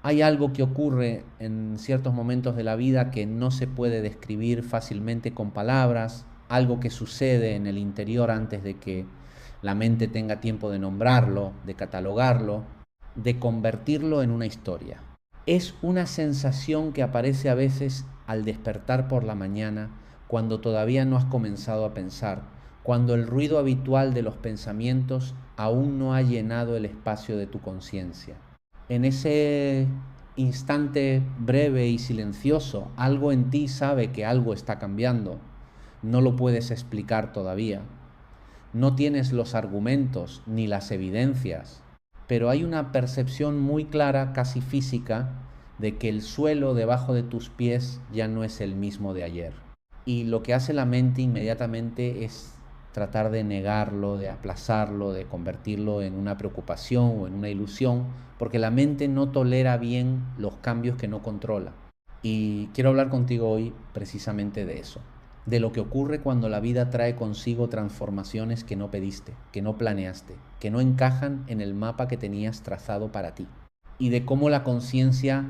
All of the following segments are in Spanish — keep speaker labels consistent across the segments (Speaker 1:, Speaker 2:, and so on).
Speaker 1: Hay algo que ocurre en ciertos momentos de la vida que no se puede describir fácilmente con palabras, algo que sucede en el interior antes de que la mente tenga tiempo de nombrarlo, de catalogarlo, de convertirlo en una historia. Es una sensación que aparece a veces al despertar por la mañana, cuando todavía no has comenzado a pensar, cuando el ruido habitual de los pensamientos aún no ha llenado el espacio de tu conciencia. En ese instante breve y silencioso, algo en ti sabe que algo está cambiando. No lo puedes explicar todavía. No tienes los argumentos ni las evidencias, pero hay una percepción muy clara, casi física, de que el suelo debajo de tus pies ya no es el mismo de ayer. Y lo que hace la mente inmediatamente es tratar de negarlo, de aplazarlo, de convertirlo en una preocupación o en una ilusión, porque la mente no tolera bien los cambios que no controla. Y quiero hablar contigo hoy precisamente de eso, de lo que ocurre cuando la vida trae consigo transformaciones que no pediste, que no planeaste, que no encajan en el mapa que tenías trazado para ti, y de cómo la conciencia,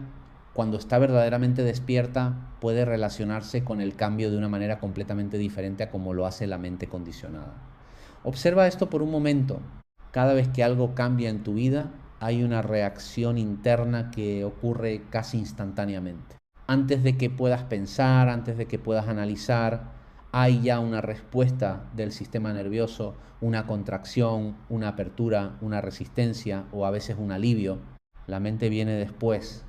Speaker 1: cuando está verdaderamente despierta, puede relacionarse con el cambio de una manera completamente diferente a como lo hace la mente condicionada. Observa esto por un momento. Cada vez que algo cambia en tu vida, hay una reacción interna que ocurre casi instantáneamente. Antes de que puedas pensar, antes de que puedas analizar, hay ya una respuesta del sistema nervioso, una contracción, una apertura, una resistencia o a veces un alivio. La mente viene después,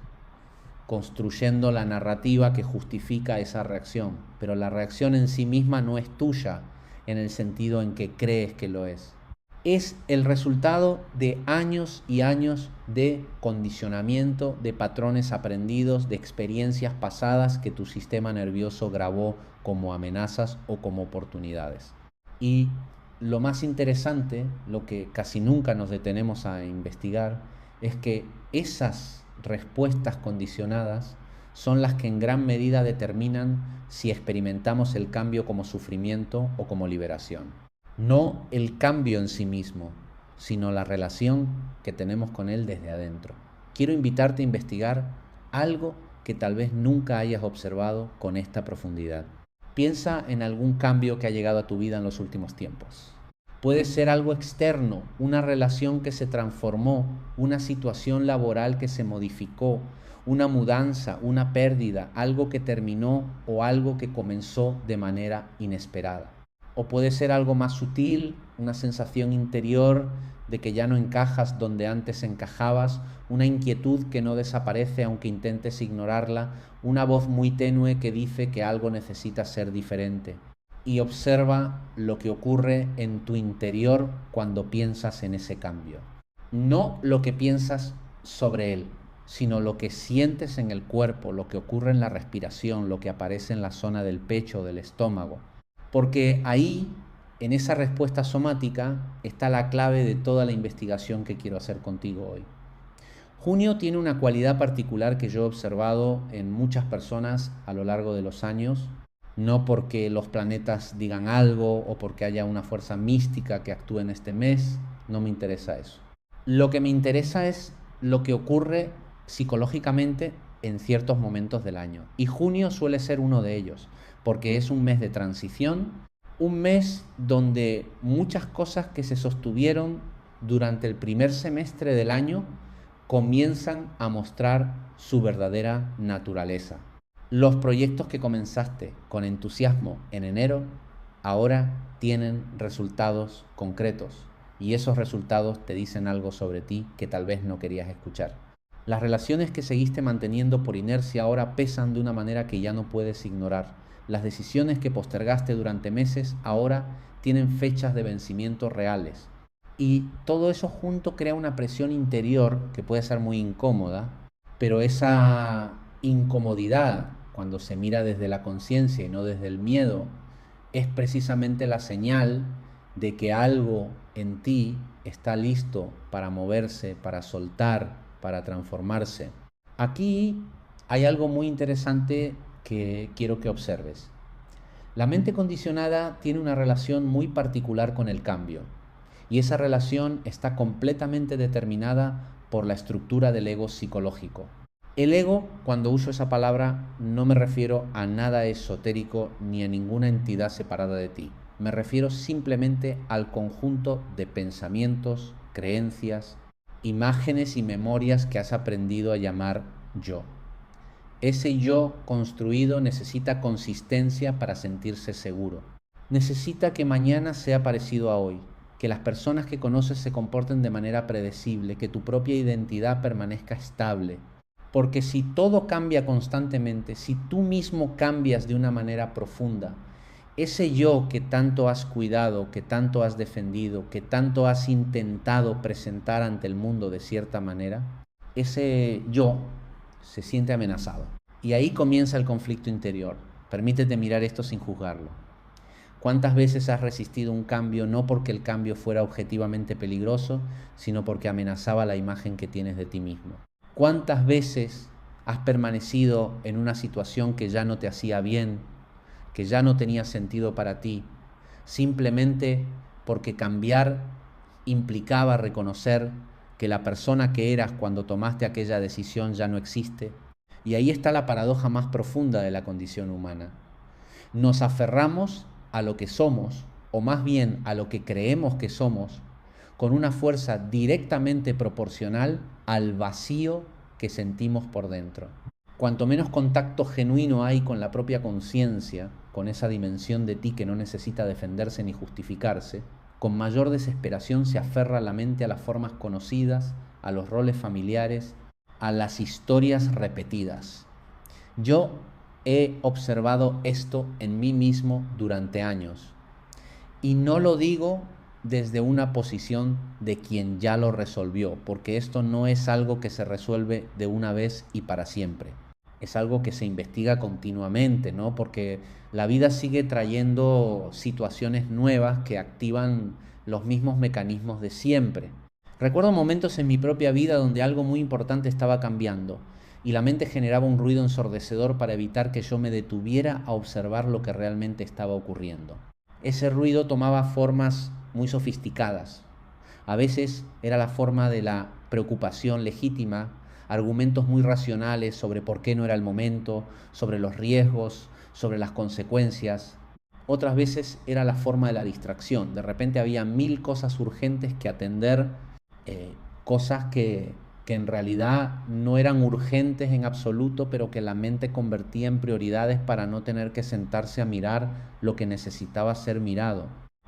Speaker 1: construyendo la narrativa que justifica esa reacción, pero la reacción en sí misma no es tuya en el sentido en que crees que lo es. Es el resultado de años y años de condicionamiento, de patrones aprendidos, de experiencias pasadas que tu sistema nervioso grabó como amenazas o como oportunidades. Y lo más interesante, lo que casi nunca nos detenemos a investigar, es que esas respuestas condicionadas son las que en gran medida determinan si experimentamos el cambio como sufrimiento o como liberación. No el cambio en sí mismo, sino la relación que tenemos con él desde adentro. Quiero invitarte a investigar algo que tal vez nunca hayas observado con esta profundidad. Piensa en algún cambio que ha llegado a tu vida en los últimos tiempos. Puede ser algo externo, una relación que se transformó, una situación laboral que se modificó, una mudanza, una pérdida, algo que terminó o algo que comenzó de manera inesperada. O puede ser algo más sutil, una sensación interior de que ya no encajas donde antes encajabas, una inquietud que no desaparece aunque intentes ignorarla, una voz muy tenue que dice que algo necesita ser diferente. Y observa lo que ocurre en tu interior cuando piensas en ese cambio. No lo que piensas sobre él, sino lo que sientes en el cuerpo, lo que ocurre en la respiración, lo que aparece en la zona del pecho, del estómago. Porque ahí, en esa respuesta somática, está la clave de toda la investigación que quiero hacer contigo hoy. Junio tiene una cualidad particular que yo he observado en muchas personas a lo largo de los años, no porque los planetas digan algo o porque haya una fuerza mística que actúe en este mes, no me interesa eso. Lo que me interesa es lo que ocurre psicológicamente en ciertos momentos del año. Y junio suele ser uno de ellos, porque es un mes de transición, un mes donde muchas cosas que se sostuvieron durante el primer semestre del año comienzan a mostrar su verdadera naturaleza. Los proyectos que comenzaste con entusiasmo en enero ahora tienen resultados concretos y esos resultados te dicen algo sobre ti que tal vez no querías escuchar. Las relaciones que seguiste manteniendo por inercia ahora pesan de una manera que ya no puedes ignorar. Las decisiones que postergaste durante meses ahora tienen fechas de vencimiento reales. Y todo eso junto crea una presión interior que puede ser muy incómoda, pero esa incomodidad, cuando se mira desde la conciencia y no desde el miedo, es precisamente la señal de que algo en ti está listo para moverse, para soltar, para transformarse. Aquí hay algo muy interesante que quiero que observes. La mente condicionada tiene una relación muy particular con el cambio y esa relación está completamente determinada por la estructura del ego psicológico. El ego, cuando uso esa palabra, no me refiero a nada esotérico ni a ninguna entidad separada de ti. Me refiero simplemente al conjunto de pensamientos, creencias, imágenes y memorias que has aprendido a llamar yo. Ese yo construido necesita consistencia para sentirse seguro. Necesita que mañana sea parecido a hoy, que las personas que conoces se comporten de manera predecible, que tu propia identidad permanezca estable. Porque si todo cambia constantemente, si tú mismo cambias de una manera profunda, ese yo que tanto has cuidado, que tanto has defendido, que tanto has intentado presentar ante el mundo de cierta manera, ese yo se siente amenazado. Y ahí comienza el conflicto interior. Permítete mirar esto sin juzgarlo. ¿Cuántas veces has resistido un cambio no porque el cambio fuera objetivamente peligroso, sino porque amenazaba la imagen que tienes de ti mismo? ¿Cuántas veces has permanecido en una situación que ya no te hacía bien, que ya no tenía sentido para ti, simplemente porque cambiar implicaba reconocer que la persona que eras cuando tomaste aquella decisión ya no existe? Y ahí está la paradoja más profunda de la condición humana. Nos aferramos a lo que somos, o más bien a lo que creemos que somos, con una fuerza directamente proporcional al vacío que sentimos por dentro. Cuanto menos contacto genuino hay con la propia conciencia, con esa dimensión de ti que no necesita defenderse ni justificarse, con mayor desesperación se aferra la mente a las formas conocidas, a los roles familiares, a las historias repetidas. Yo he observado esto en mí mismo durante años y no lo digo desde una posición de quien ya lo resolvió, porque esto no es algo que se resuelve de una vez y para siempre. Es algo que se investiga continuamente, ¿no? Porque la vida sigue trayendo situaciones nuevas que activan los mismos mecanismos de siempre. Recuerdo momentos en mi propia vida donde algo muy importante estaba cambiando y la mente generaba un ruido ensordecedor para evitar que yo me detuviera a observar lo que realmente estaba ocurriendo. Ese ruido tomaba formas muy sofisticadas. A veces era la forma de la preocupación legítima, argumentos muy racionales sobre por qué no era el momento, sobre los riesgos, sobre las consecuencias. Otras veces era la forma de la distracción. De repente había 1000 cosas urgentes que atender, cosas que en realidad no eran urgentes en absoluto, pero que la mente convertía en prioridades para no tener que sentarse a mirar lo que necesitaba ser mirado.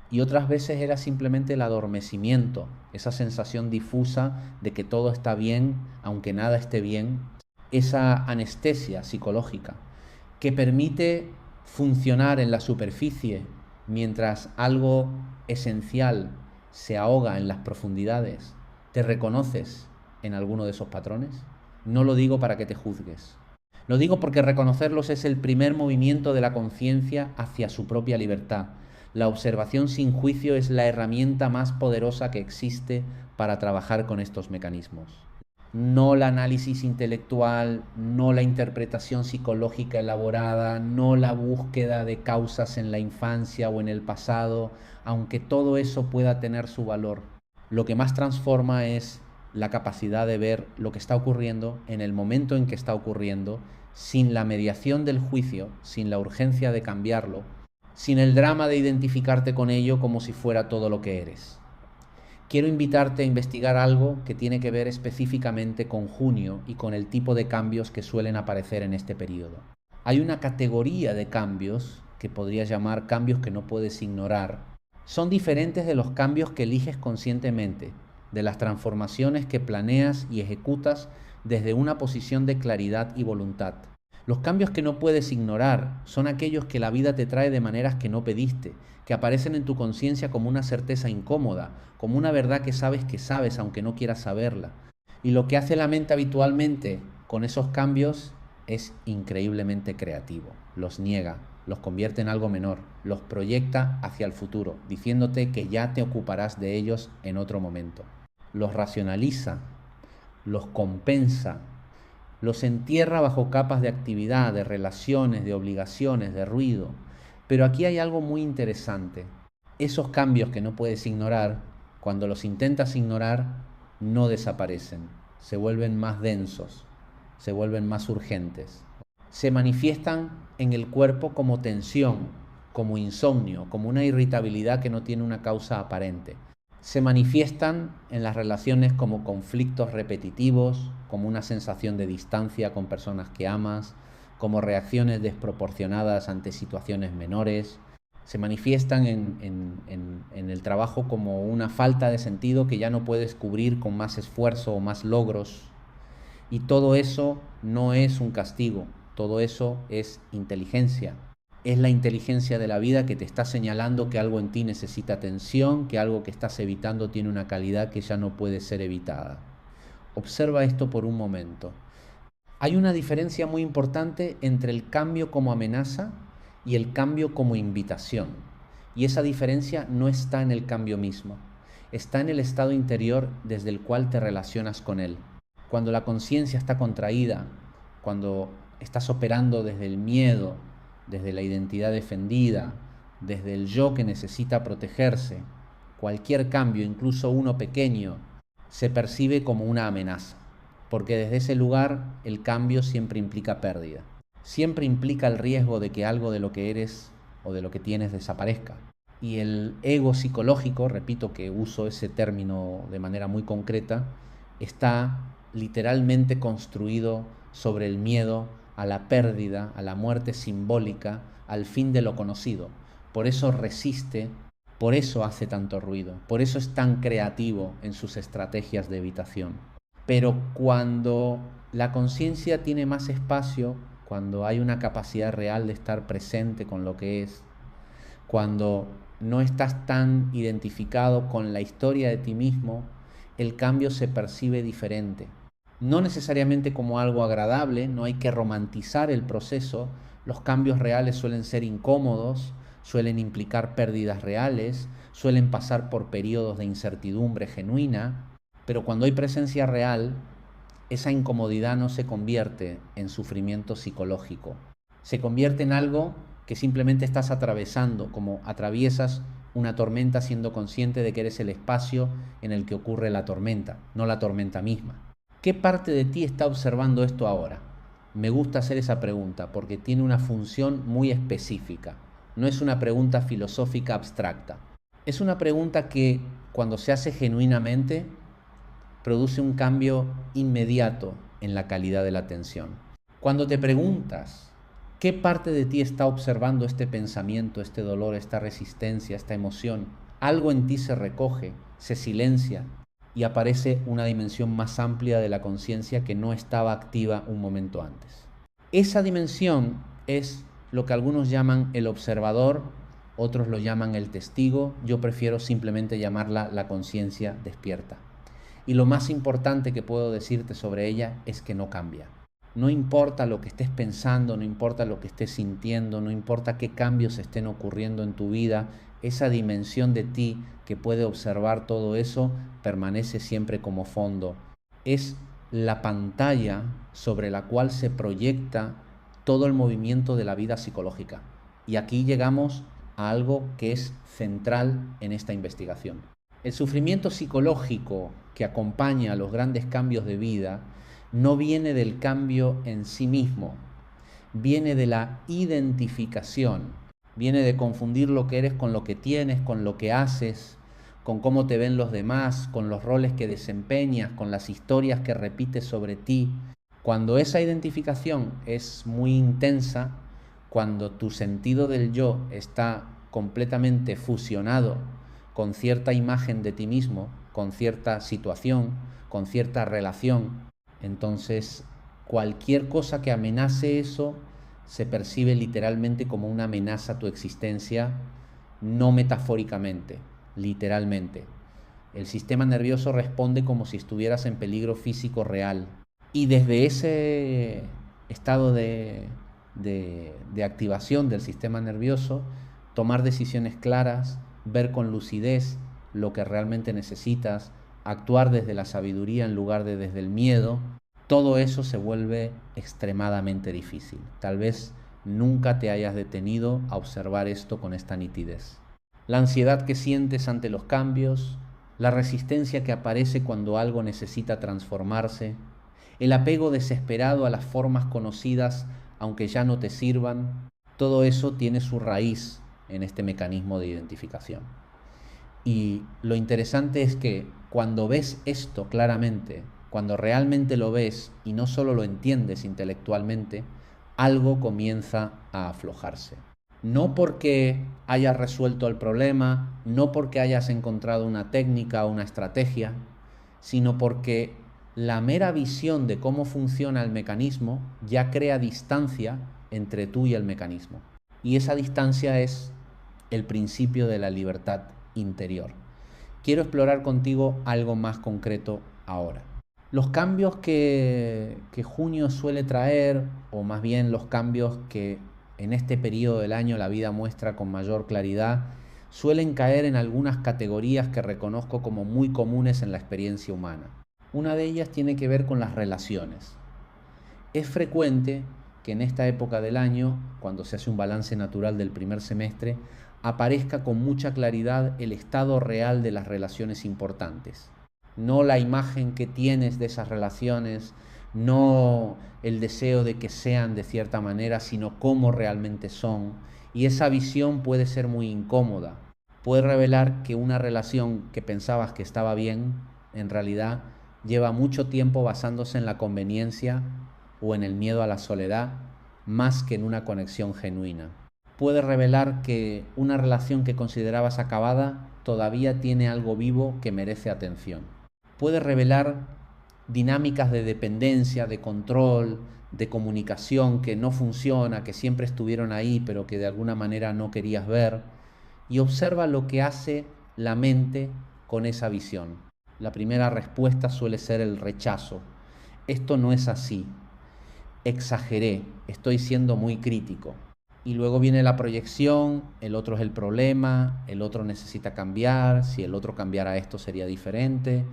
Speaker 1: Y otras veces era simplemente el adormecimiento, esa sensación difusa de que todo está bien, aunque nada esté bien, esa anestesia psicológica que permite funcionar en la superficie mientras algo esencial se ahoga en las profundidades. ¿Te reconoces en alguno de esos patrones? No lo digo para que te juzgues. Lo digo porque reconocerlos es el primer movimiento de la conciencia hacia su propia libertad. La observación sin juicio es la herramienta más poderosa que existe para trabajar con estos mecanismos. No el análisis intelectual, no la interpretación psicológica elaborada, no la búsqueda de causas en la infancia o en el pasado, aunque todo eso pueda tener su valor. Lo que más transforma es la capacidad de ver lo que está ocurriendo en el momento en que está ocurriendo, sin la mediación del juicio, sin la urgencia de cambiarlo, sin el drama de identificarte con ello como si fuera todo lo que eres. Quiero invitarte a investigar algo que tiene que ver específicamente con junio y con el tipo de cambios que suelen aparecer en este periodo. Hay una categoría de cambios que podrías llamar cambios que no puedes ignorar. Son diferentes de los cambios que eliges conscientemente, de las transformaciones que planeas y ejecutas desde una posición de claridad y voluntad. Los cambios que no puedes ignorar son aquellos que la vida te trae de maneras que no pediste, que aparecen en tu conciencia como una certeza incómoda, como una verdad que sabes aunque no quieras saberla. Y lo que hace la mente habitualmente con esos cambios es increíblemente creativo. Los niega, los convierte en algo menor, los proyecta hacia el futuro, diciéndote que ya te ocuparás de ellos en otro momento. Los racionaliza, los compensa, los entierra bajo capas de actividad, de relaciones, de obligaciones, de ruido. Pero aquí hay algo muy interesante. Esos cambios que no puedes ignorar, cuando los intentas ignorar, no desaparecen, se vuelven más densos, se vuelven más urgentes. Se manifiestan en el cuerpo como tensión, como insomnio, como una irritabilidad que no tiene una causa aparente. Se manifiestan en las relaciones como conflictos repetitivos, como una sensación de distancia con personas que amas, como reacciones desproporcionadas ante situaciones menores. Se manifiestan en el trabajo como una falta de sentido que ya no puedes cubrir con más esfuerzo o más logros. Y todo eso no es un castigo, todo eso es inteligencia. Es la inteligencia de la vida que te está señalando que algo en ti necesita atención, que algo que estás evitando tiene una calidad que ya no puede ser evitada. Observa esto por un momento. Hay una diferencia muy importante entre el cambio como amenaza y el cambio como invitación. Y esa diferencia no está en el cambio mismo, está en el estado interior desde el cual te relacionas con él. Cuando la conciencia está contraída, cuando estás operando desde el miedo, desde la identidad defendida, desde el yo que necesita protegerse, cualquier cambio, incluso uno pequeño, se percibe como una amenaza, porque desde ese lugar el cambio siempre implica pérdida, siempre implica el riesgo de que algo de lo que eres o de lo que tienes desaparezca. Y el ego psicológico, repito que uso ese término de manera muy concreta, está literalmente construido sobre el miedo a la pérdida, a la muerte simbólica, al fin de lo conocido. Por eso resiste, por eso hace tanto ruido, por eso es tan creativo en sus estrategias de evitación. Pero cuando la conciencia tiene más espacio, cuando hay una capacidad real de estar presente con lo que es, cuando no estás tan identificado con la historia de ti mismo, el cambio se percibe diferente. No necesariamente como algo agradable, no hay que romantizar el proceso. Los cambios reales suelen ser incómodos, suelen implicar pérdidas reales, suelen pasar por periodos de incertidumbre genuina, pero cuando hay presencia real, esa incomodidad no se convierte en sufrimiento psicológico, se convierte en algo que simplemente estás atravesando, como atraviesas una tormenta siendo consciente de que eres el espacio en el que ocurre la tormenta, no la tormenta misma. ¿Qué parte de ti está observando esto ahora? Me gusta hacer esa pregunta porque tiene una función muy específica. No es una pregunta filosófica abstracta. Es una pregunta que, cuando se hace genuinamente, produce un cambio inmediato en la calidad de la atención. Cuando te preguntas, ¿qué parte de ti está observando este pensamiento, este dolor, esta resistencia, esta emoción? Algo en ti se recoge, se silencia y aparece una dimensión más amplia de la conciencia que no estaba activa un momento antes. Esa dimensión es lo que algunos llaman el observador, otros lo llaman el testigo, yo prefiero simplemente llamarla la conciencia despierta. Y lo más importante que puedo decirte sobre ella es que no cambia. No importa lo que estés pensando, no importa lo que estés sintiendo, no importa qué cambios estén ocurriendo en tu vida, esa dimensión de ti que puede observar todo eso permanece siempre como fondo. Es la pantalla sobre la cual se proyecta todo el movimiento de la vida psicológica. Y aquí llegamos a algo que es central en esta investigación. El sufrimiento psicológico que acompaña a los grandes cambios de vida no viene del cambio en sí mismo, viene de la identificación, viene de confundir lo que eres con lo que tienes, con lo que haces, con cómo te ven los demás, con los roles que desempeñas, con las historias que repites sobre ti. Cuando esa identificación es muy intensa, cuando tu sentido del yo está completamente fusionado con cierta imagen de ti mismo, con cierta situación, con cierta relación, entonces cualquier cosa que amenace eso se percibe literalmente como una amenaza a tu existencia, no metafóricamente, literalmente. El sistema nervioso responde como si estuvieras en peligro físico real. Y desde ese estado de activación del sistema nervioso, tomar decisiones claras, ver con lucidez lo que realmente necesitas, actuar desde la sabiduría en lugar de desde el miedo, todo eso se vuelve extremadamente difícil. Tal vez nunca te hayas detenido a observar esto con esta nitidez. La ansiedad que sientes ante los cambios, la resistencia que aparece cuando algo necesita transformarse, el apego desesperado a las formas conocidas aunque ya no te sirvan, todo eso tiene su raíz en este mecanismo de identificación. Y lo interesante es que cuando ves esto claramente, cuando realmente lo ves y no solo lo entiendes intelectualmente, algo comienza a aflojarse. No porque hayas resuelto el problema, no porque hayas encontrado una técnica o una estrategia, sino porque la mera visión de cómo funciona el mecanismo ya crea distancia entre tú y el mecanismo. Y esa distancia es el principio de la libertad interior. Quiero explorar contigo algo más concreto ahora. Los cambios que junio suele traer, o más bien los cambios que en este periodo del año la vida muestra con mayor claridad, suelen caer en algunas categorías que reconozco como muy comunes en la experiencia humana. Una de ellas tiene que ver con las relaciones. Es frecuente que en esta época del año, cuando se hace un balance natural del primer semestre, aparezca con mucha claridad el estado real de las relaciones importantes. No la imagen que tienes de esas relaciones, no el deseo de que sean de cierta manera, sino cómo realmente son. Y esa visión puede ser muy incómoda. Puede revelar que una relación que pensabas que estaba bien, en realidad lleva mucho tiempo basándose en la conveniencia o en el miedo a la soledad, más que en una conexión genuina. Puede revelar que una relación que considerabas acabada todavía tiene algo vivo que merece atención. Puede revelar dinámicas de dependencia, de control, de comunicación que no funciona, que siempre estuvieron ahí, pero que de alguna manera no querías ver. Y observa lo que hace la mente con esa visión. La primera respuesta suele ser el rechazo. Esto no es así. Exageré, estoy siendo muy crítico. Y luego viene la proyección, el otro es el problema, el otro necesita cambiar, si el otro cambiara esto sería diferente.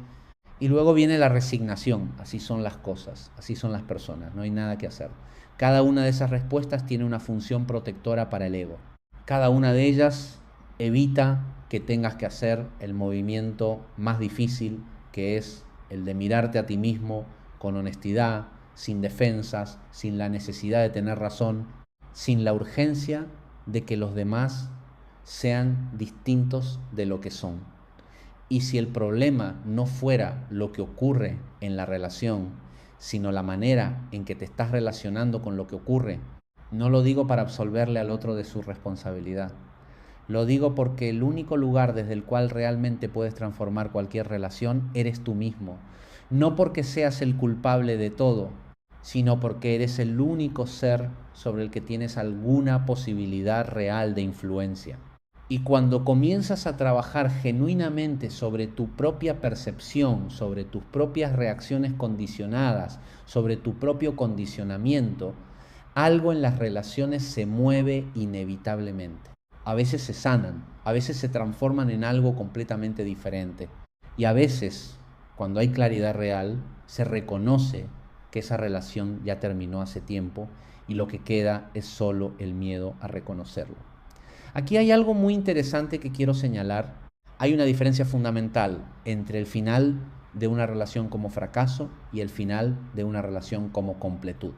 Speaker 1: Y luego viene la resignación, así son las cosas, así son las personas, no hay nada que hacer. Cada una de esas respuestas tiene una función protectora para el ego. Cada una de ellas evita que tengas que hacer el movimiento más difícil, que es el de mirarte a ti mismo con honestidad, sin defensas, sin la necesidad de tener razón, sin la urgencia de que los demás sean distintos de lo que son. Y si el problema no fuera lo que ocurre en la relación, sino la manera en que te estás relacionando con lo que ocurre, no lo digo para absolverle al otro de su responsabilidad. Lo digo porque el único lugar desde el cual realmente puedes transformar cualquier relación eres tú mismo. No porque seas el culpable de todo, sino porque eres el único ser sobre el que tienes alguna posibilidad real de influencia. Y cuando comienzas a trabajar genuinamente sobre tu propia percepción, sobre tus propias reacciones condicionadas, sobre tu propio condicionamiento, algo en las relaciones se mueve inevitablemente. A veces se sanan, a veces se transforman en algo completamente diferente. Y a veces, cuando hay claridad real, se reconoce que esa relación ya terminó hace tiempo y lo que queda es solo el miedo a reconocerlo. Aquí hay algo muy interesante que quiero señalar. Hay una diferencia fundamental entre el final de una relación como fracaso y el final de una relación como completud.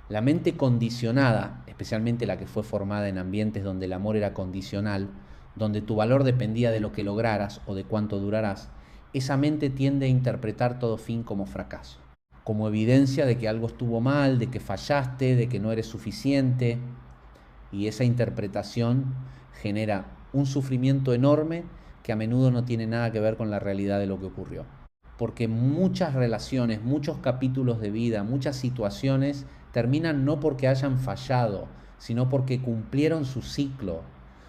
Speaker 1: La mente condicionada, especialmente la que fue formada en ambientes donde el amor era condicional, donde tu valor dependía de lo que lograras o de cuánto durarás, esa mente tiende a interpretar todo fin como fracaso, como evidencia de que algo estuvo mal, de que fallaste, de que no eres suficiente. Y esa interpretación genera un sufrimiento enorme que a menudo no tiene nada que ver con la realidad de lo que ocurrió. Porque muchas relaciones, muchos capítulos de vida, muchas situaciones terminan no porque hayan fallado, sino porque cumplieron su ciclo,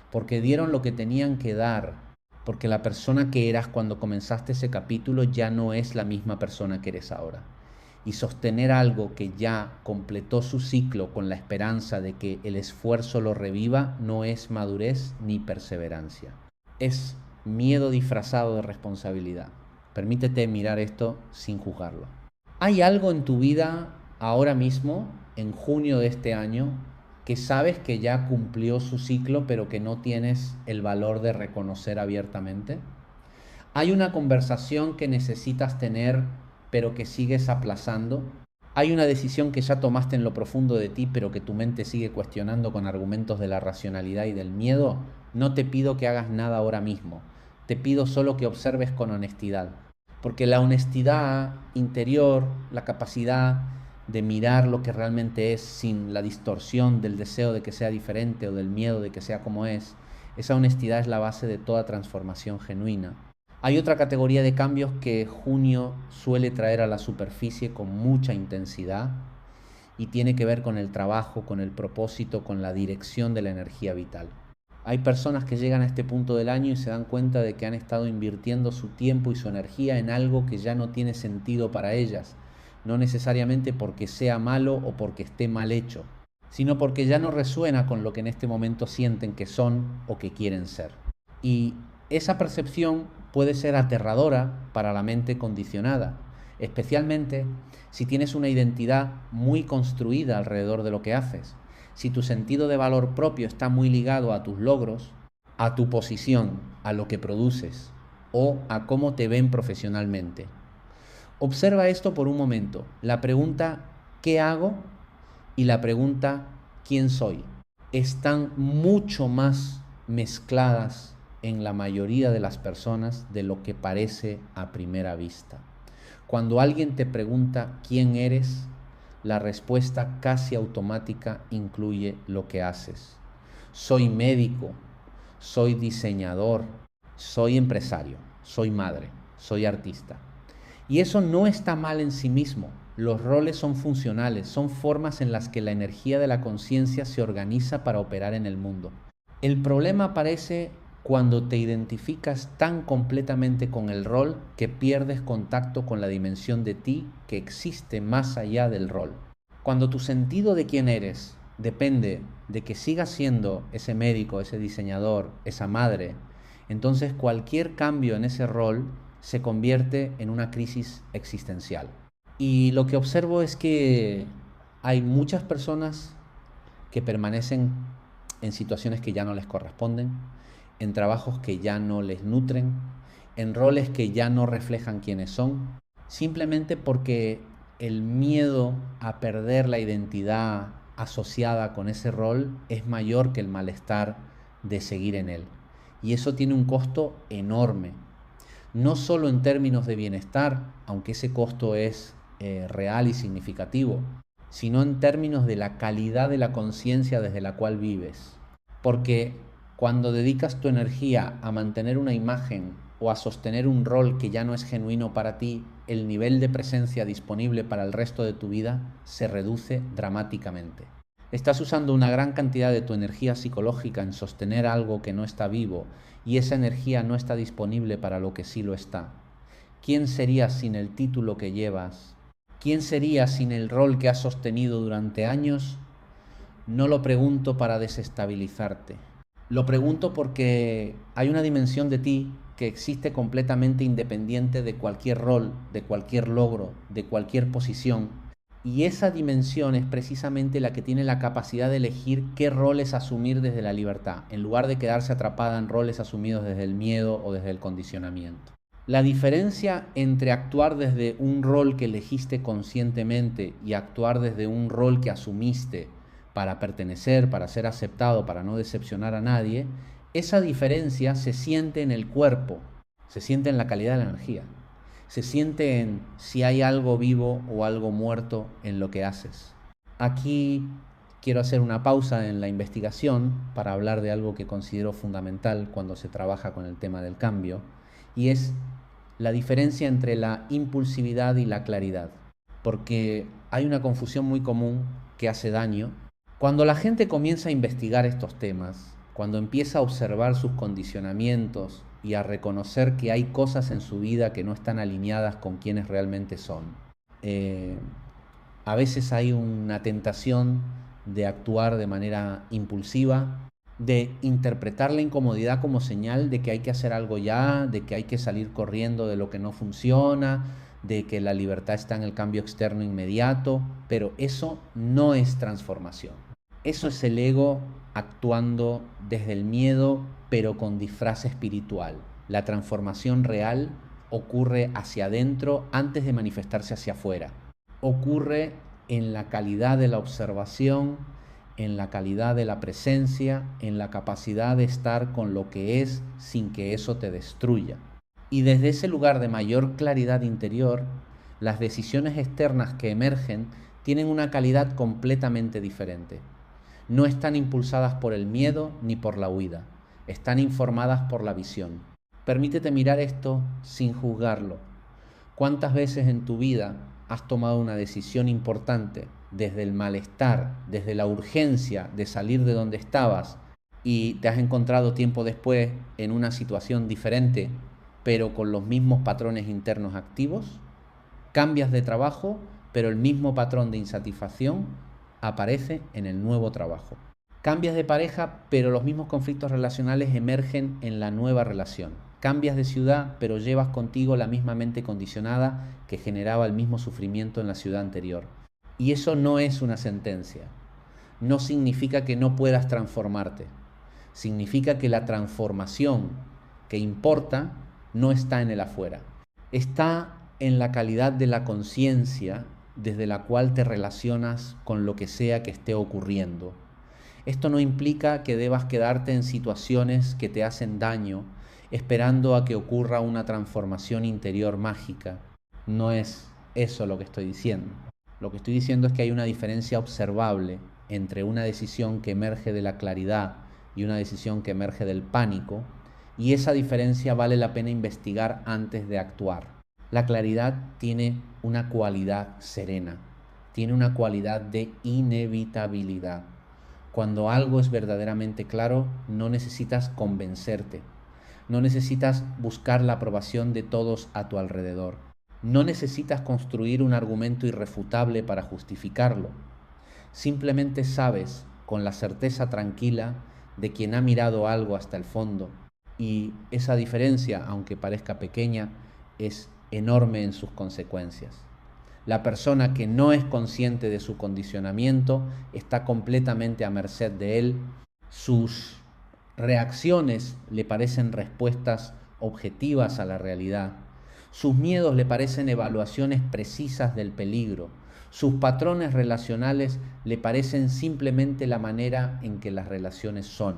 Speaker 1: porque dieron lo que tenían que dar, porque la persona que eras cuando comenzaste ese capítulo ya no es la misma persona que eres ahora. Y sostener algo que ya completó su ciclo con la esperanza de que el esfuerzo lo reviva no es madurez ni perseverancia. Es miedo disfrazado de responsabilidad. Permítete mirar esto sin juzgarlo. ¿Hay algo en tu vida ahora mismo, en junio de este año, que sabes que ya cumplió su ciclo pero que no tienes el valor de reconocer abiertamente? ¿Hay una conversación que necesitas tener pero que sigues aplazando? Hay una decisión que ya tomaste en lo profundo de ti, pero que tu mente sigue cuestionando con argumentos de la racionalidad y del miedo. No te pido que hagas nada ahora mismo. Te pido solo que observes con honestidad. Porque la honestidad interior, la capacidad de mirar lo que realmente es sin la distorsión del deseo de que sea diferente o del miedo de que sea como es, esa honestidad es la base de toda transformación genuina. Hay otra categoría de cambios que junio suele traer a la superficie con mucha intensidad y tiene que ver con el trabajo, con el propósito, con la dirección de la energía vital. Hay personas que llegan a este punto del año y se dan cuenta de que han estado invirtiendo su tiempo y su energía en algo que ya no tiene sentido para ellas, no necesariamente porque sea malo o porque esté mal hecho, sino porque ya no resuena con lo que en este momento sienten que son o que quieren ser. Y esa percepción puede ser aterradora para la mente condicionada, especialmente si tienes una identidad muy construida alrededor de lo que haces. Si tu sentido de valor propio está muy ligado a tus logros, a tu posición, a lo que produces o a cómo te ven profesionalmente. Observa esto por un momento. La pregunta ¿qué hago? Y la pregunta ¿quién soy? Están mucho más mezcladas en la mayoría de las personas de lo que parece a primera vista. Cuando alguien te pregunta quién eres, la respuesta casi automática incluye lo que haces. Soy médico, soy diseñador, soy empresario, soy madre, soy artista. Y eso no está mal en sí mismo. Los roles son funcionales, son formas en las que la energía de la conciencia se organiza para operar en el mundo. El problema aparece cuando te identificas tan completamente con el rol que pierdes contacto con la dimensión de ti que existe más allá del rol. Cuando tu sentido de quién eres depende de que sigas siendo ese médico, ese diseñador, esa madre, entonces cualquier cambio en ese rol se convierte en una crisis existencial. Y lo que observo es que hay muchas personas que permanecen en situaciones que ya no les corresponden, en trabajos que ya no les nutren, en roles que ya no reflejan quiénes son, simplemente porque el miedo a perder la identidad asociada con ese rol es mayor que el malestar de seguir en él. Y eso tiene un costo enorme, no solo en términos de bienestar, aunque ese costo es real y significativo, sino en términos de la calidad de la conciencia desde la cual vives. Porque cuando dedicas tu energía a mantener una imagen o a sostener un rol que ya no es genuino para ti, el nivel de presencia disponible para el resto de tu vida se reduce dramáticamente. Estás usando una gran cantidad de tu energía psicológica en sostener algo que no está vivo y esa energía no está disponible para lo que sí lo está. ¿Quién serías sin el título que llevas? ¿Quién serías sin el rol que has sostenido durante años? No lo pregunto para desestabilizarte. Lo pregunto porque hay una dimensión de ti que existe completamente independiente de cualquier rol, de cualquier logro, de cualquier posición. Y esa dimensión es precisamente la que tiene la capacidad de elegir qué roles asumir desde la libertad, en lugar de quedarse atrapada en roles asumidos desde el miedo o desde el condicionamiento. La diferencia entre actuar desde un rol que elegiste conscientemente y actuar desde un rol que asumiste para pertenecer, para ser aceptado, para no decepcionar a nadie, esa diferencia se siente en el cuerpo, se siente en la calidad de la energía, se siente en si hay algo vivo o algo muerto en lo que haces. Aquí quiero hacer una pausa en la investigación para hablar de algo que considero fundamental cuando se trabaja con el tema del cambio, y es la diferencia entre la impulsividad y la claridad, porque hay una confusión muy común que hace daño. Cuando la gente comienza a investigar estos temas, cuando empieza a observar sus condicionamientos y a reconocer que hay cosas en su vida que no están alineadas con quienes realmente son, a veces hay una tentación de actuar de manera impulsiva, de interpretar la incomodidad como señal de que hay que hacer algo ya, de que hay que salir corriendo de lo que no funciona, de que la libertad está en el cambio externo inmediato, pero eso no es transformación. Eso es el ego actuando desde el miedo, pero con disfraz espiritual. La transformación real ocurre hacia adentro antes de manifestarse hacia afuera. Ocurre en la calidad de la observación, en la calidad de la presencia, en la capacidad de estar con lo que es sin que eso te destruya. Y desde ese lugar de mayor claridad interior, las decisiones externas que emergen tienen una calidad completamente diferente. No están impulsadas por el miedo ni por la huida, están informadas por la visión. Permítete mirar esto sin juzgarlo. ¿Cuántas veces en tu vida has tomado una decisión importante desde el malestar, desde la urgencia de salir de donde estabas y te has encontrado tiempo después en una situación diferente, pero con los mismos patrones internos activos? Cambias de trabajo, pero el mismo patrón de insatisfacción aparece en el nuevo trabajo. Cambias de pareja, pero los mismos conflictos relacionales emergen en la nueva relación. Cambias de ciudad, pero llevas contigo la misma mente condicionada que generaba el mismo sufrimiento en la ciudad anterior. Y eso no es una sentencia. No significa que no puedas transformarte. Significa que la transformación que importa no está en el afuera. Está en la calidad de la conciencia desde la cual te relacionas con lo que sea que esté ocurriendo. Esto no implica que debas quedarte en situaciones que te hacen daño, esperando a que ocurra una transformación interior mágica. No es eso lo que estoy diciendo. Lo que estoy diciendo es que hay una diferencia observable entre una decisión que emerge de la claridad y una decisión que emerge del pánico, y esa diferencia vale la pena investigar antes de actuar. La claridad tiene una cualidad serena, tiene una cualidad de inevitabilidad. Cuando algo es verdaderamente claro, no necesitas convencerte, no necesitas buscar la aprobación de todos a tu alrededor, no necesitas construir un argumento irrefutable para justificarlo. Simplemente sabes, con la certeza tranquila de quien ha mirado algo hasta el fondo, y esa diferencia, aunque parezca pequeña, es enorme en sus consecuencias. La persona que no es consciente de su condicionamiento está completamente a merced de él. Sus reacciones le parecen respuestas objetivas a la realidad. Sus miedos le parecen evaluaciones precisas del peligro. Sus patrones relacionales le parecen simplemente la manera en que las relaciones son.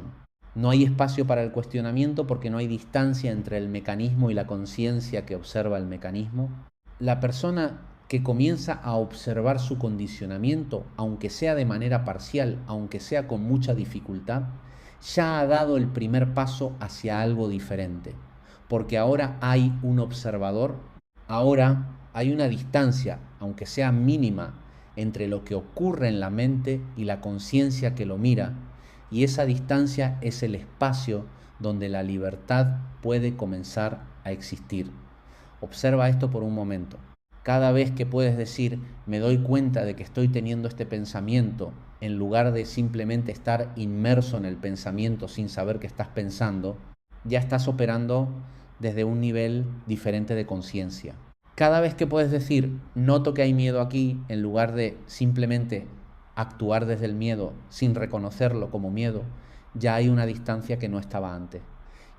Speaker 1: No hay espacio para el cuestionamiento porque no hay distancia entre el mecanismo y la conciencia que observa el mecanismo. La persona que comienza a observar su condicionamiento, aunque sea de manera parcial, aunque sea con mucha dificultad, ya ha dado el primer paso hacia algo diferente, porque ahora hay un observador, ahora hay una distancia, aunque sea mínima, entre lo que ocurre en la mente y la conciencia que lo mira, y esa distancia es el espacio donde la libertad puede comenzar a existir. Observa esto por un momento. Cada vez que puedes decir, me doy cuenta de que estoy teniendo este pensamiento, en lugar de simplemente estar inmerso en el pensamiento sin saber qué estás pensando, ya estás operando desde un nivel diferente de conciencia. Cada vez que puedes decir, noto que hay miedo aquí, en lugar de simplemente actuar desde el miedo sin reconocerlo como miedo, ya hay una distancia que no estaba antes.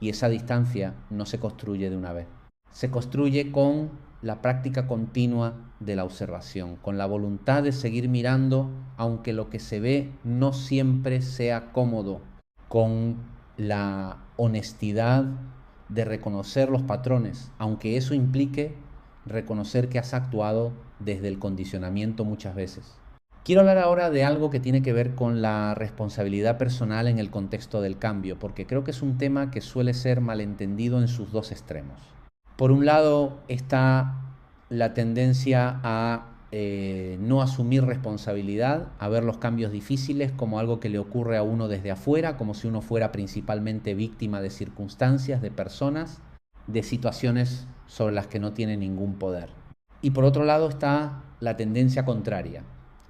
Speaker 1: Y esa distancia no se construye de una vez. Se construye con la práctica continua de la observación, con la voluntad de seguir mirando, aunque lo que se ve no siempre sea cómodo, con la honestidad de reconocer los patrones, aunque eso implique reconocer que has actuado desde el condicionamiento muchas veces. Quiero hablar ahora de algo que tiene que ver con la responsabilidad personal en el contexto del cambio, porque creo que es un tema que suele ser malentendido en sus dos extremos. Por un lado está la tendencia a no asumir responsabilidad, a ver los cambios difíciles como algo que le ocurre a uno desde afuera, como si uno fuera principalmente víctima de circunstancias, de personas, de situaciones sobre las que no tiene ningún poder. Y por otro lado está la tendencia contraria,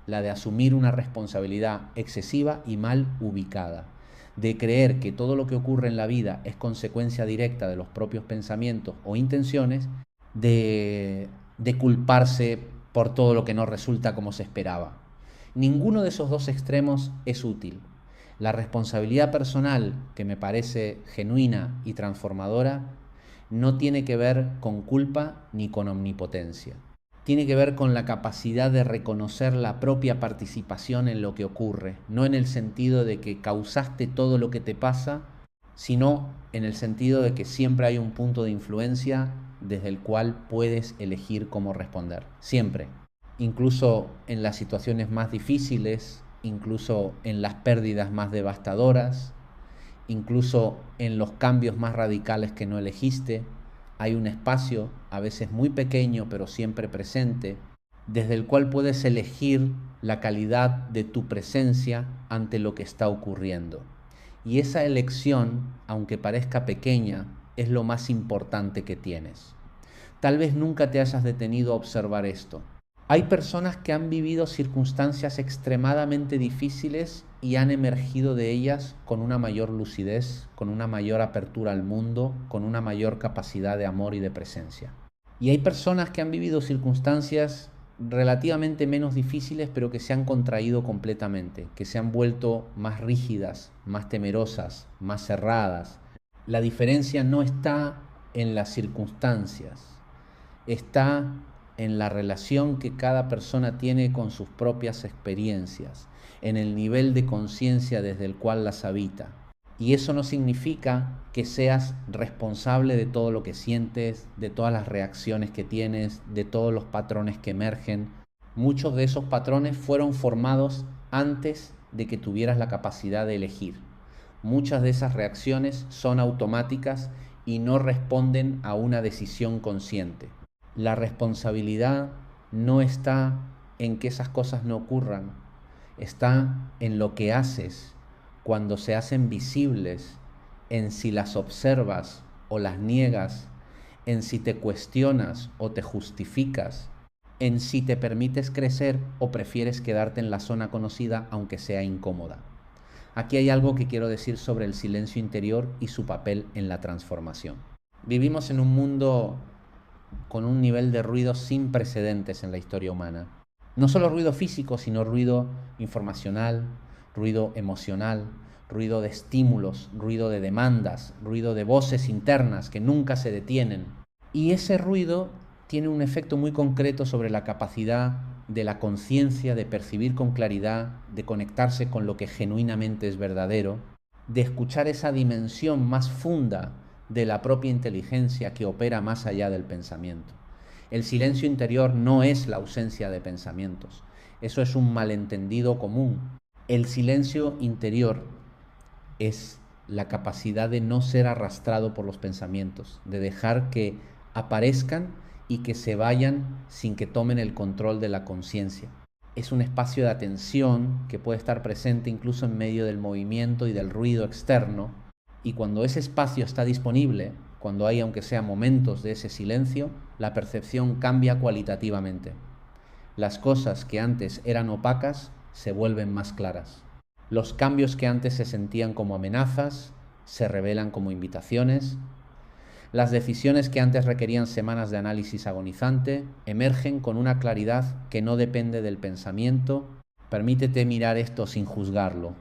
Speaker 1: la de asumir una responsabilidad excesiva y mal ubicada, de creer que todo lo que ocurre en la vida es consecuencia directa de los propios pensamientos o intenciones, de culparse por todo lo que no resulta como se esperaba. Ninguno de esos dos extremos es útil. La responsabilidad personal, que me parece genuina y transformadora, no tiene que ver con culpa ni con omnipotencia. tiene que ver con la capacidad de reconocer la propia participación en lo que ocurre, no en el sentido de que causaste todo lo que te pasa, sino en el sentido de que siempre hay un punto de influencia desde el cual puedes elegir cómo responder. Siempre. Incluso en las situaciones más difíciles, incluso en las pérdidas más devastadoras, incluso en los cambios más radicales que no elegiste, hay un espacio, a veces muy pequeño, pero siempre presente, desde el cual puedes elegir la calidad de tu presencia ante lo que está ocurriendo. Y esa elección, aunque parezca pequeña, es lo más importante que tienes. Tal vez nunca te hayas detenido a observar esto. Hay personas que han vivido circunstancias extremadamente difíciles y han emergido de ellas con una mayor lucidez, con una mayor apertura al mundo, con una mayor capacidad de amor y de presencia. Y hay personas que han vivido circunstancias relativamente menos difíciles, pero que se han contraído completamente, que se han vuelto más rígidas, más temerosas, más cerradas. La diferencia no está en las circunstancias, está en la relación que cada persona tiene con sus propias experiencias, en el nivel de conciencia desde el cual las habita. Y eso no significa que seas responsable de todo lo que sientes, de todas las reacciones que tienes, de todos los patrones que emergen. Muchos de esos patrones fueron formados antes de que tuvieras la capacidad de elegir. Muchas de esas reacciones son automáticas y no responden a una decisión consciente. La responsabilidad no está en que esas cosas no ocurran, está en lo que haces cuando se hacen visibles, en si las observas o las niegas, en si te cuestionas o te justificas, en si te permites crecer o prefieres quedarte en la zona conocida aunque sea incómoda. Aquí hay algo que quiero decir sobre el silencio interior y su papel en la transformación. Vivimos en un mundo con un nivel de ruido sin precedentes en la historia humana. No solo ruido físico, sino ruido informacional, ruido emocional, ruido de estímulos, ruido de demandas, ruido de voces internas que nunca se detienen. Y ese ruido tiene un efecto muy concreto sobre la capacidad de la conciencia de percibir con claridad, de conectarse con lo que genuinamente es verdadero, de escuchar esa dimensión más funda de la propia inteligencia que opera más allá del pensamiento. El silencio interior no es la ausencia de pensamientos. Eso es un malentendido común. El silencio interior es la capacidad de no ser arrastrado por los pensamientos, de dejar que aparezcan y que se vayan sin que tomen el control de la conciencia. Es un espacio de atención que puede estar presente incluso en medio del movimiento y del ruido externo. Y cuando ese espacio está disponible, cuando hay aunque sea momentos de ese silencio, la percepción cambia cualitativamente. Las cosas que antes eran opacas se vuelven más claras. Los cambios que antes se sentían como amenazas se revelan como invitaciones. Las decisiones que antes requerían semanas de análisis agonizante emergen con una claridad que no depende del pensamiento. Permítete mirar esto sin juzgarlo.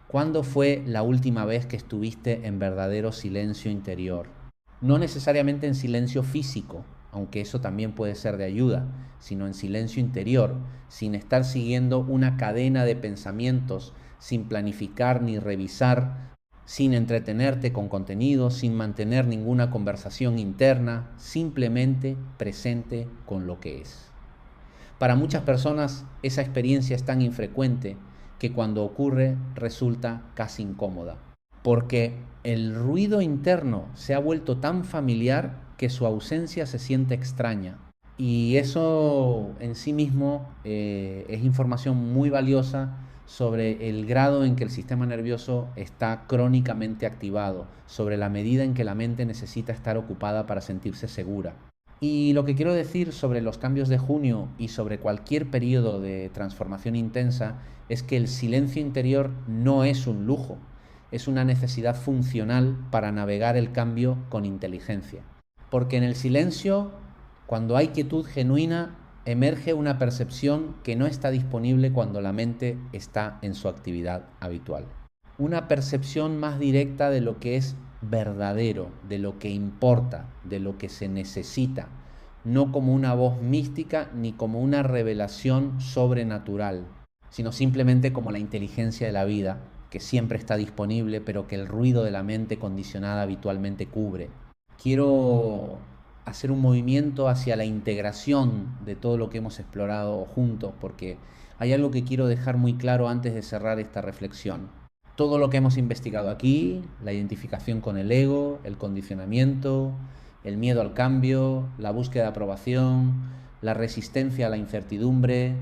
Speaker 1: ¿Cuándo fue la última vez que estuviste en verdadero silencio interior? No necesariamente en silencio físico, aunque eso también puede ser de ayuda, sino en silencio interior, sin estar siguiendo una cadena de pensamientos, sin planificar ni revisar, sin entretenerte con contenido, sin mantener ninguna conversación interna, simplemente presente con lo que es. Para muchas personas esa experiencia es tan infrecuente que cuando ocurre resulta casi incómoda, porque el ruido interno se ha vuelto tan familiar que su ausencia se siente extraña. Y eso en sí mismo es información muy valiosa sobre el grado en que el sistema nervioso está crónicamente activado, sobre la medida en que la mente necesita estar ocupada para sentirse segura. Y lo que quiero decir sobre los cambios de junio y sobre cualquier periodo de transformación intensa es que el silencio interior no es un lujo, es una necesidad funcional para navegar el cambio con inteligencia. Porque en el silencio, cuando hay quietud genuina, emerge una percepción que no está disponible cuando la mente está en su actividad habitual. Una percepción más directa de lo que es verdadero, de lo que importa, de lo que se necesita. no como una voz mística ni como una revelación sobrenatural, sino simplemente como la inteligencia de la vida, que siempre está disponible, pero que el ruido de la mente condicionada habitualmente cubre. Quiero hacer un movimiento hacia la integración de todo lo que hemos explorado juntos, porque hay algo que quiero dejar muy claro antes de cerrar esta reflexión. Todo lo que hemos investigado aquí, la identificación con el ego, el condicionamiento, el miedo al cambio, la búsqueda de aprobación, la resistencia a la incertidumbre,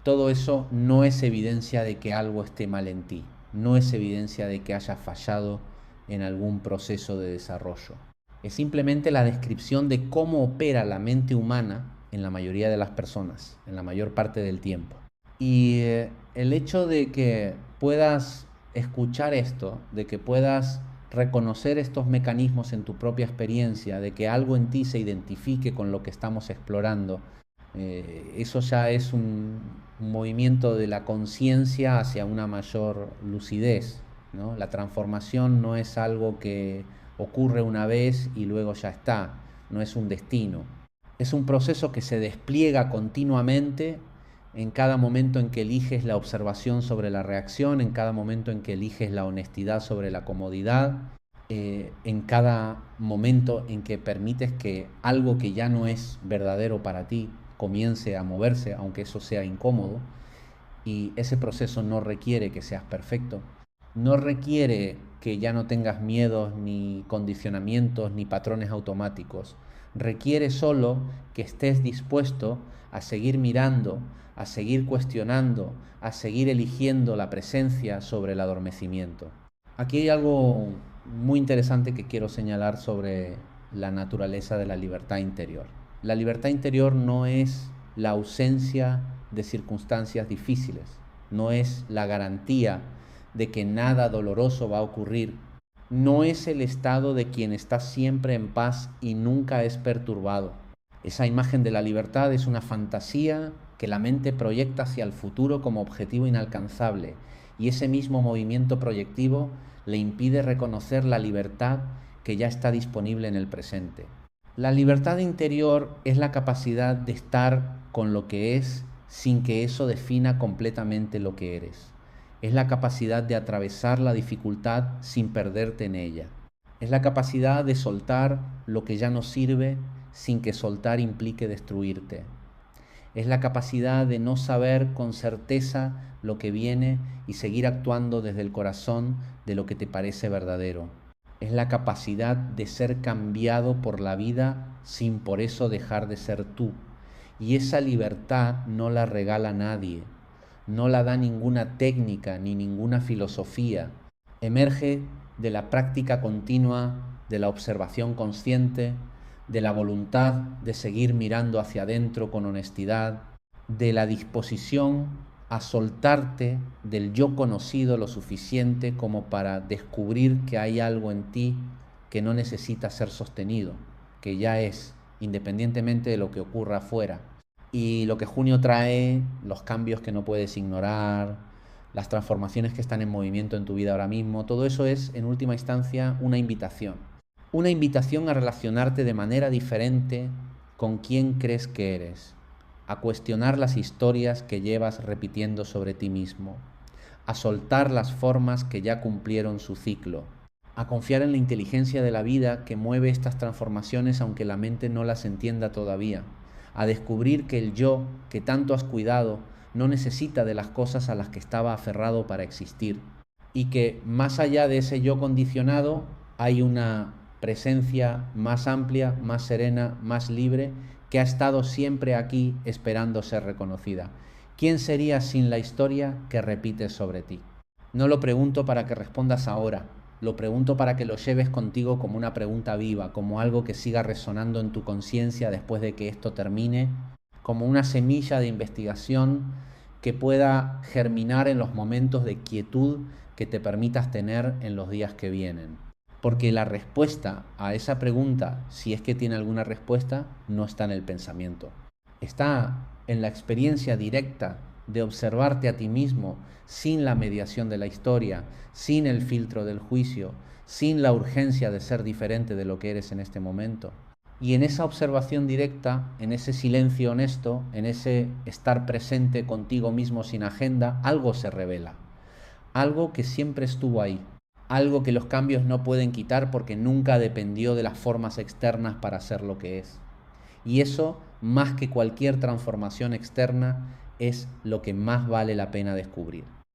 Speaker 1: todo eso no es evidencia de que algo esté mal en ti, no es evidencia de que hayas fallado en algún proceso de desarrollo. Es simplemente la descripción de cómo opera la mente humana en la mayoría de las personas, en la mayor parte del tiempo. Y el hecho de que puedas escuchar esto, de que puedas reconocer estos mecanismos en tu propia experiencia, de que algo en ti se identifique con lo que estamos explorando, eso ya es un movimiento de la conciencia hacia una mayor lucidez, ¿no? La transformación no es algo que ocurre una vez y luego ya está, no es un destino. Es un proceso que se despliega continuamente en cada momento en que eliges la observación sobre la reacción, en cada momento en que eliges la honestidad sobre la comodidad, en cada momento en que permites que algo que ya no es verdadero para ti comience a moverse, aunque eso sea incómodo. Y ese proceso no requiere que seas perfecto, no requiere que ya no tengas miedos, ni condicionamientos, ni patrones automáticos. Requiere solo que estés dispuesto a seguir mirando, a seguir cuestionando, a seguir eligiendo la presencia sobre el adormecimiento. Aquí hay algo muy interesante que quiero señalar sobre la naturaleza de la libertad interior. La libertad interior no es la ausencia de circunstancias difíciles, no es la garantía de que nada doloroso va a ocurrir, no es el estado de quien está siempre en paz y nunca es perturbado. Esa imagen de la libertad es una fantasía que la mente proyecta hacia el futuro como objetivo inalcanzable, y ese mismo movimiento proyectivo le impide reconocer la libertad que ya está disponible en el presente. La libertad interior es la capacidad de estar con lo que es sin que eso defina completamente lo que eres. Es la capacidad de atravesar la dificultad sin perderte en ella. Es la capacidad de soltar lo que ya no sirve sin que soltar implique destruirte. Es la capacidad de no saber con certeza lo que viene y seguir actuando desde el corazón de lo que te parece verdadero. Es la capacidad de ser cambiado por la vida sin por eso dejar de ser tú. Y esa libertad no la regala nadie, no la da ninguna técnica ni ninguna filosofía. Emerge de la práctica continua, de la observación consciente, de la voluntad de seguir mirando hacia adentro con honestidad, de la disposición a soltarte del yo conocido lo suficiente como para descubrir que hay algo en ti que no necesita ser sostenido, que ya es, independientemente de lo que ocurra afuera. Y lo que junio trae, los cambios que no puedes ignorar, las transformaciones que están en movimiento en tu vida ahora mismo, todo eso es, en última instancia, una invitación. Una invitación a relacionarte de manera diferente con quien crees que eres, a cuestionar las historias que llevas repitiendo sobre ti mismo, a soltar las formas que ya cumplieron su ciclo, a confiar en la inteligencia de la vida que mueve estas transformaciones aunque la mente no las entienda todavía, a descubrir que el yo que tanto has cuidado no necesita de las cosas a las que estaba aferrado para existir, y que más allá de ese yo condicionado hay una presencia más amplia, más serena, más libre, que ha estado siempre aquí esperando ser reconocida. ¿Quién serías sin la historia que repites sobre ti? No lo pregunto para que respondas ahora, lo pregunto para que lo lleves contigo como una pregunta viva, como algo que siga resonando en tu conciencia después de que esto termine, como una semilla de investigación que pueda germinar en los momentos de quietud que te permitas tener en los días que vienen. Porque la respuesta a esa pregunta, si es que tiene alguna respuesta, no está en el pensamiento. Está en la experiencia directa de observarte a ti mismo sin la mediación de la historia, sin el filtro del juicio, sin la urgencia de ser diferente de lo que eres en este momento. Y en esa observación directa, en ese silencio honesto, en ese estar presente contigo mismo sin agenda, algo se revela. Algo que siempre estuvo ahí. Algo que los cambios no pueden quitar porque nunca dependió de las formas externas para ser lo que es. Y eso, más que cualquier transformación externa, es lo que más vale la pena descubrir.